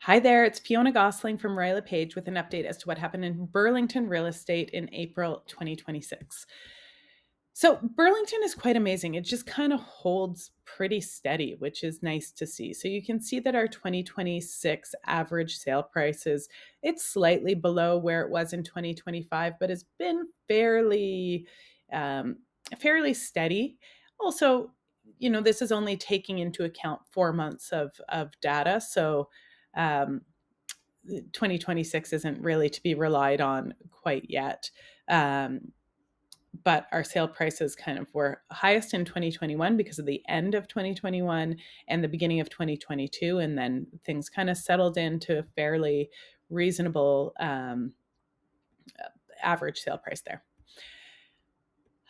Hi there, it's Fionna Gossling from Royal LePage with an update as to what happened in Burlington real estate in April 2026. So, Burlington is quite amazing. It just kind of holds pretty steady, which is nice to see. So, you can see that our 2026 average sale prices, it's slightly below where it was in 2025, but has been um, fairly steady. Also, this is only taking into account 4 months of data. So, um, 2026 isn't really to be relied on quite yet. Um, but our sale prices kind of were highest in 2021 because of the end of 2021 and the beginning of 2022. And then things kind of settled into a fairly reasonable average sale price there.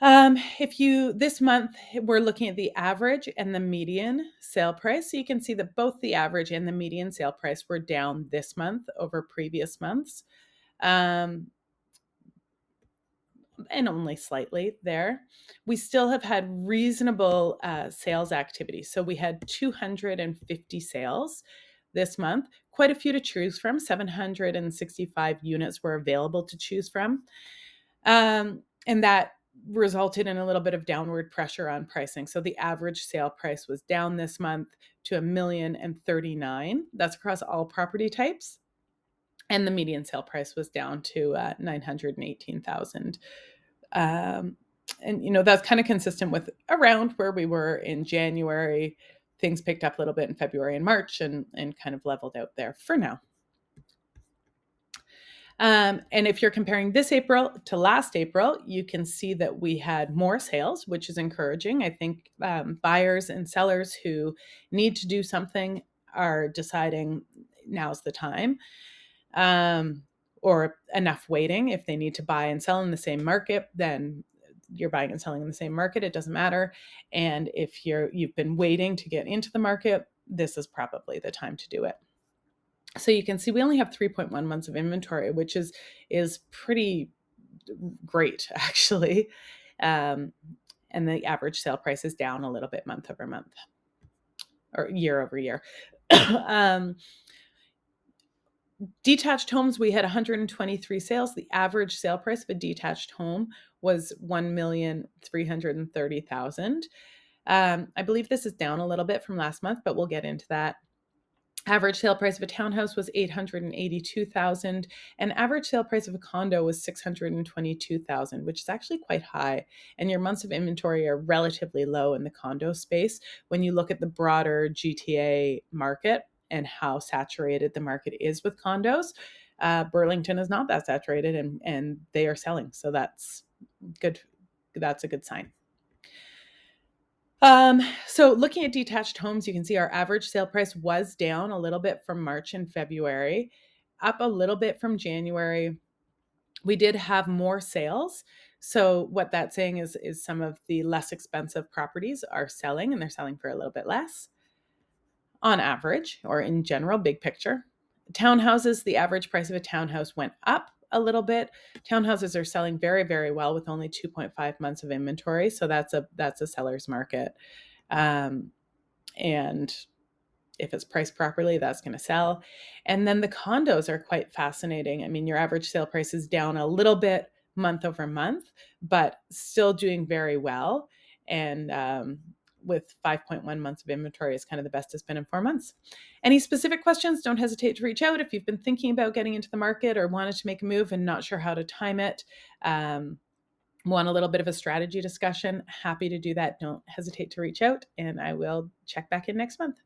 If you this month we're looking at the average and the median sale price, so you can see that both the average and the median sale price were down this month over previous months, um, and only slightly there. We still have had reasonable sales activity, so we had 250 sales this month, quite a few to choose from. 765 units were available to choose from. And that resulted in a little bit of downward pressure on pricing. So the average sale price was down this month to $1,039,000. That's across all property types. And the median sale price was down to $918,000. And that's kind of consistent with around where we were in January. Things picked up a little bit in February and March and kind of leveled out there for now. And if you're comparing this April to last April, you can see that we had more sales, which is encouraging. I think buyers and sellers who need to do something are deciding now's the time, or enough waiting. If they need to buy and sell in the same market, then you're buying and selling in the same market. It doesn't matter. And if you've been waiting to get into the market, this is probably the time to do it. So you can see we only have 3.1 months of inventory, which is pretty great, actually. And the average sale price is down a little bit month over month or year over year. Detached homes, we had 123 sales. The average sale price of a detached home was $1,330,000. I believe this is down a little bit from last month, but we'll get into that. Average sale price of a townhouse was $882,000, and average sale price of a condo was $622,000, which is actually quite high. And your months of inventory are relatively low in the condo space when you look at the broader GTA market and how saturated the market is with condos. Burlington is not that saturated, and they are selling, so that's good. That's a good sign. So looking at detached homes, you can see our average sale price was down a little bit from March and February, up a little bit from January. We did have more sales. So what that's saying is some of the less expensive properties are selling, and they're selling for a little bit less on average, or in general, big picture. Townhouses, the average price of a townhouse went up a little bit. Townhouses are selling very, very well with only 2.5 months of inventory. So that's a seller's market. And if it's priced properly, that's going to sell. And then the condos are quite fascinating. I mean, your average sale price is down a little bit month over month, but still doing very well. And with 5.1 months of inventory is kind of the best it's been in 4 months. Any specific questions, don't hesitate to reach out. If you've been thinking about getting into the market or wanted to make a move and not sure how to time it, want a little bit of a strategy discussion, happy to do that. Don't hesitate to reach out, and I will check back in next month.